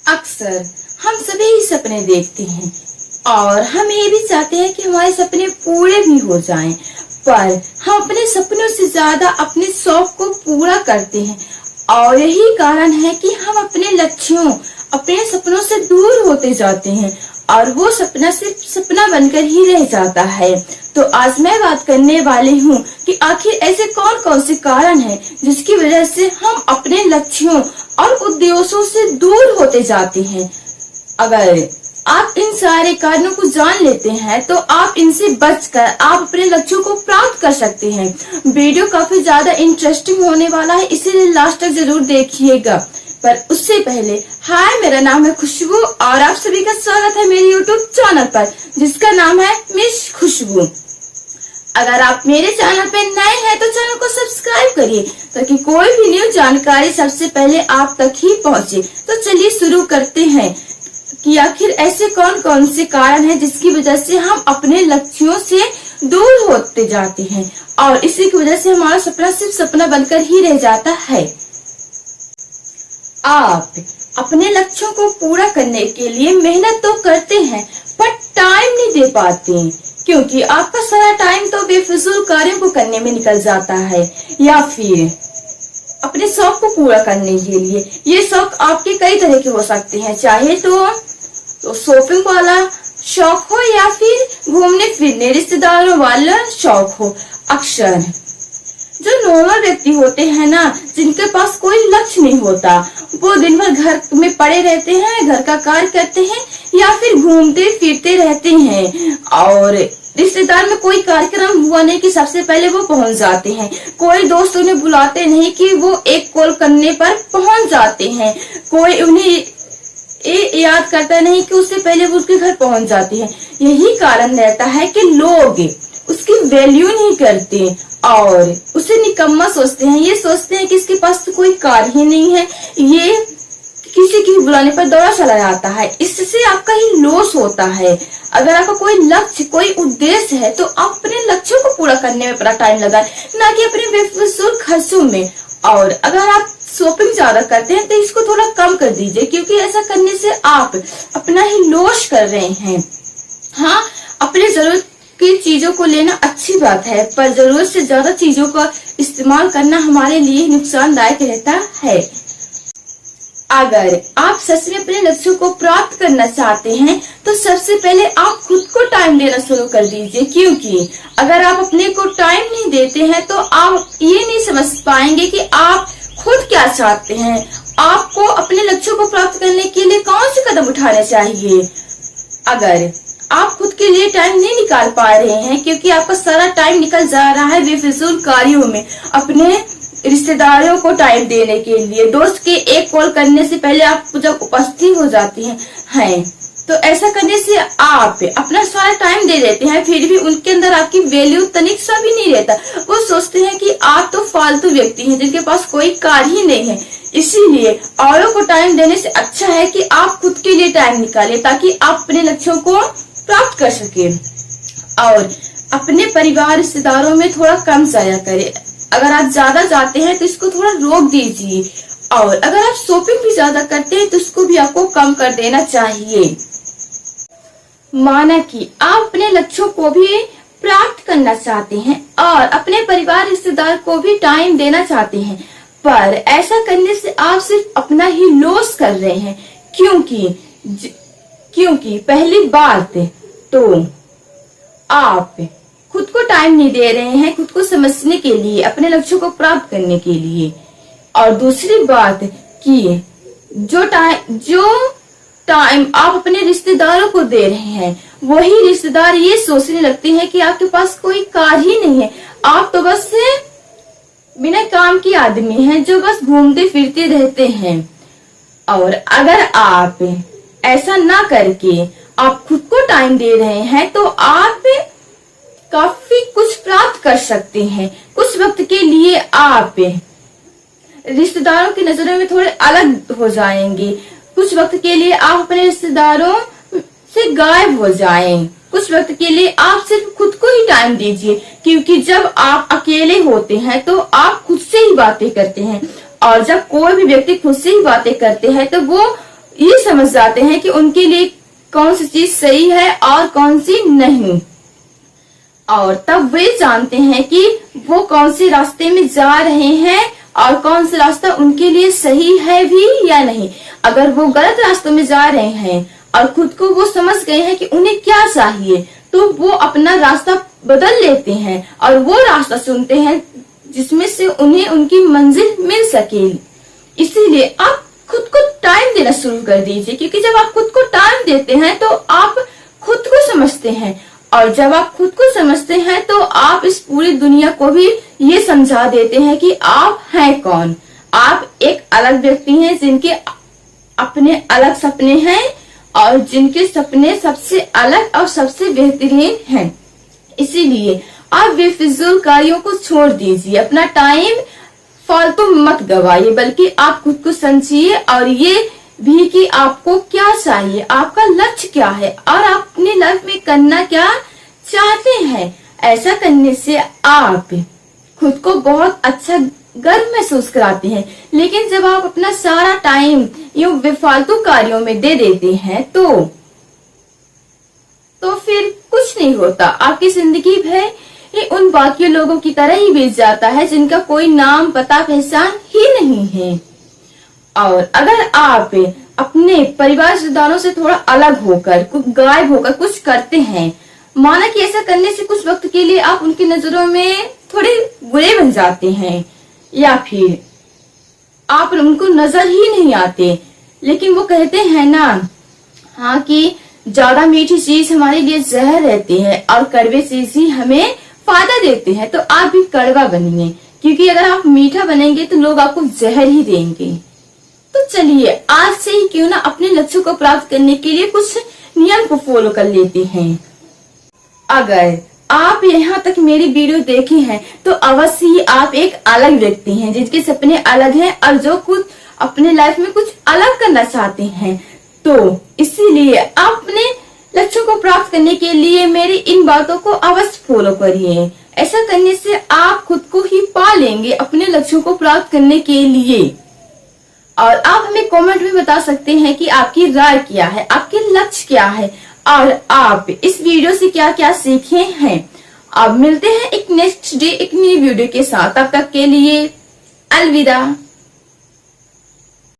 अक्सर हम सभी सपने देखते हैं और हम ये भी चाहते हैं कि हमारे सपने पूरे भी हो जाएं, पर हम अपने सपनों से ज्यादा अपने शौक को पूरा करते हैं और यही कारण है कि हम अपने लक्ष्यों, अपने सपनों से दूर होते जाते हैं और वो सपना सिर्फ सपना बनकर ही रह जाता है। तो आज मैं बात करने वाली हूँ कि आखिर ऐसे कौन कौन से कारण हैं जिसकी वजह से हम अपने लक्ष्यों और उद्देश्यों से दूर होते जाते हैं। अगर आप इन सारे कारणों को जान लेते हैं तो आप इनसे बचकर आप अपने लक्ष्यों को प्राप्त कर सकते हैं। वीडियो काफी ज्यादा इंटरेस्टिंग होने वाला है, इसीलिए लास्ट तक जरूर देखिएगा। पर उससे पहले हाय, मेरा नाम है खुशबू और आप सभी का स्वागत है मेरे यूट्यूब चैनल पर जिसका नाम है मिस खुशबू। अगर आप मेरे चैनल पे नए हैं तो चैनल को सब्सक्राइब करिए ताकि कोई भी न्यू जानकारी सबसे पहले आप तक ही पहुंचे। तो चलिए शुरू करते हैं कि आखिर ऐसे कौन कौन से कारण हैं जिसकी वजह से हम अपने लक्ष्यों से दूर होते जाते हैं और इसी की वजह से हमारा सपना सिर्फ सपना बनकर ही रह जाता है। आप अपने लक्ष्यों को पूरा करने के लिए मेहनत तो करते हैं पर टाइम नहीं दे पाते क्योंकि आपका सारा टाइम तो बेफिजूल कार्यों को करने में निकल जाता है या फिर अपने शौक को पूरा करने के लिए। ये शौक आपके कई तरह के हो सकते हैं, चाहे तो शॉपिंग वाला शौक हो या फिर घूमने फिरने रिश्तेदारों वाला शौक हो। अक्सर जो नॉर्मल व्यक्ति होते हैं ना, जिनके पास कोई लक्ष्य नहीं होता, वो दिन भर घर में पड़े रहते हैं, घर का कार्य करते हैं या फिर घूमते फिरते रहते हैं और रिश्तेदार में कोई कार्यक्रम हुआ नहीं कि सबसे पहले वो पहुंच जाते हैं। कोई दोस्त उन्हें बुलाते नहीं कि वो एक कॉल करने पर पहुंच जाते हैं। कोई उन्हें ये याद करता नहीं कि उससे पहले वो उसके घर पहुंच जाते हैं। यही कारण रहता है कि लोग उसकी वैल्यू नहीं करते और उसे निकम्मा सोचते हैं। ये सोचते हैं कि इसके पास तो कोई कार ही नहीं है, ये किसी की बुलाने पर दौड़ा चला जाता है। इससे आपका ही लॉस होता है। अगर आपका कोई लक्ष्य, कोई उद्देश्य है तो आप अपने लक्ष्यों को पूरा करने में अपना टाइम लगाएं, ना कि अपने बेफिजूल खर्चों में। और अगर आप शॉपिंग ज्यादा करते हैं तो इसको थोड़ा कम कर दीजिए क्योंकि ऐसा करने से आप अपना ही लॉस कर रहे हैं। हाँ, अपने जरूरत की चीजों को लेना अच्छी बात है पर जरूरत से ज्यादा चीजों का इस्तेमाल करना हमारे लिए नुकसानदायक रहता है। अगर आप सच में अपने लक्ष्यों को प्राप्त करना चाहते हैं तो सबसे पहले आप खुद को टाइम देना शुरू कर दीजिए, क्योंकि अगर आप अपने को टाइम नहीं देते हैं तो आप ये नहीं समझ पाएंगे कि आप खुद क्या चाहते हैं। आपको अपने लक्ष्यों को प्राप्त करने के लिए कौन से कदम उठाने चाहिए। अगर आप खुद के लिए टाइम नहीं निकाल पा रहे हैं क्योंकि आपका सारा टाइम निकल जा रहा है बेफिजूल कार्यों में, अपने रिश्तेदारों को टाइम देने के लिए, दोस्त के एक कॉल करने से पहले आप जब उपस्थित हो जाती हैं तो ऐसा करने से आप अपना सारा टाइम दे देते हैं, फिर भी उनके अंदर आपकी वैल्यू तनिक सा भी नहीं रहता। वो सोचते हैं कि आप तो फालतू व्यक्ति हैं जिनके पास कोई कार ही नहीं है। इसीलिए औरों को टाइम देने से अच्छा है कि आप खुद के लिए टाइम निकालें ताकि आप अपने लक्ष्यों को प्राप्त कर सके। और अपने परिवार रिश्तेदारों में थोड़ा कम जाया करें। अगर आप ज्यादा जाते हैं तो इसको थोड़ा रोक दीजिए और अगर आप शॉपिंग भी ज्यादा करते हैं तो इसको भी आपको कम कर देना चाहिए। माना कि आप अपने लक्ष्यों को भी प्राप्त करना चाहते हैं और अपने परिवार रिश्तेदार को भी टाइम देना चाहते हैं, पर ऐसा करने से आप सिर्फ अपना ही लॉस कर रहे हैं। क्योंकि पहली बात तो आप खुद को टाइम नहीं दे रहे हैं खुद को समझने के लिए, अपने लक्ष्यों को प्राप्त करने के लिए। और दूसरी बात कि जो टाइम आप अपने रिश्तेदारों को दे रहे हैं वही रिश्तेदार ये सोचने लगते हैं कि आपके पास कोई कार ही नहीं है, आप तो बस बिना काम की आदमी हैं जो बस घूमते फिरते रहते हैं। और अगर आप ऐसा ना करके आप खुद को टाइम दे रहे हैं तो आप काफी कुछ प्राप्त कर सकते हैं। कुछ वक्त के लिए आप रिश्तेदारों की नजरों में थोड़े अलग हो जाएंगे, कुछ वक्त के लिए आप अपने रिश्तेदारों से गायब हो जाएं। कुछ वक्त के लिए आप सिर्फ खुद को ही टाइम दीजिए क्योंकि जब आप अकेले होते हैं तो आप खुद से ही बातें करते हैं और जब कोई भी व्यक्ति खुद से ही बातें करते हैं तो वो ये समझ जाते हैं कि उनके लिए कौन सी चीज सही है और कौन सी नहीं, और तब वे जानते हैं कि वो कौन से रास्ते में जा रहे हैं और कौन सा रास्ता उनके लिए सही है भी या नहीं। अगर वो गलत रास्तों में जा रहे हैं और खुद को वो समझ गए हैं कि उन्हें क्या चाहिए, तो वो अपना रास्ता बदल लेते हैं और वो रास्ता चुनते हैं जिसमें से उन्हें उनकी मंजिल मिल सके। इसीलिए आप खुद को टाइम देना शुरू कर दीजिए, क्योंकि जब आप खुद को टाइम देते हैं तो आप खुद को समझते हैं, और जब आप खुद को समझते हैं तो आप इस पूरी दुनिया को भी ये समझा देते हैं कि आप हैं कौन। आप एक अलग व्यक्ति हैं जिनके अपने अलग सपने हैं और जिनके सपने सबसे अलग और सबसे बेहतरीन हैं। इसीलिए आप बेफिजूल कार्यों को छोड़ दीजिए, अपना टाइम फालतू मत गवाइए, बल्कि आप खुद को समझिए और ये भी कि आपको क्या चाहिए, आपका लक्ष्य क्या है और आप अपनी लाइफ में करना क्या चाहते हैं। ऐसा करने से आप खुद को बहुत अच्छा गर्व महसूस कराते हैं। लेकिन जब आप अपना सारा टाइम यूं बेफालतू कार्यों में दे देते हैं तो फिर कुछ नहीं होता। आपकी जिंदगी भर ये उन बाकी लोगों की तरह ही बीत जाता है जिनका कोई नाम पता पहचान ही नहीं है। और अगर आप अपने परिवार रिश्तेदारों से थोड़ा अलग होकर, गायब होकर कुछ करते हैं, माना कि ऐसा करने से कुछ वक्त के लिए आप उनकी नजरों में थोड़े बुरे बन जाते हैं या फिर आप उनको नजर ही नहीं आते, लेकिन वो कहते हैं ना, हाँ, कि ज्यादा मीठी चीज हमारे लिए जहर रहती है और कड़वे चीज ही हमें फायदा देते हैं। तो आप भी कड़वा बनिए, क्योंकि अगर आप मीठा बनेंगे तो लोग आपको जहर ही देंगे। तो चलिए आज से ही क्यों ना अपने लक्ष्य को प्राप्त करने के लिए कुछ नियम को फॉलो कर लेते हैं। अगर आप यहाँ तक मेरी वीडियो देखे हैं तो अवश्य ही आप एक अलग व्यक्ति हैं जिनके सपने अलग हैं और जो खुद अपने लाइफ में कुछ अलग करना चाहते हैं। तो इसीलिए आप अपने लक्ष्यों को प्राप्त करने के लिए मेरी इन बातों को अवश्य फॉलो करिए। ऐसा करने से आप खुद को ही पा लेंगे अपने लक्ष्यों को प्राप्त करने के लिए। और आप हमें कमेंट में बता सकते हैं कि आपकी राय क्या है, आपके लक्ष्य क्या है और आप इस वीडियो से क्या क्या सीखे हैं। अब मिलते हैं एक नेक्स्ट डे एक नई वीडियो के साथ, तब तक के लिए अलविदा।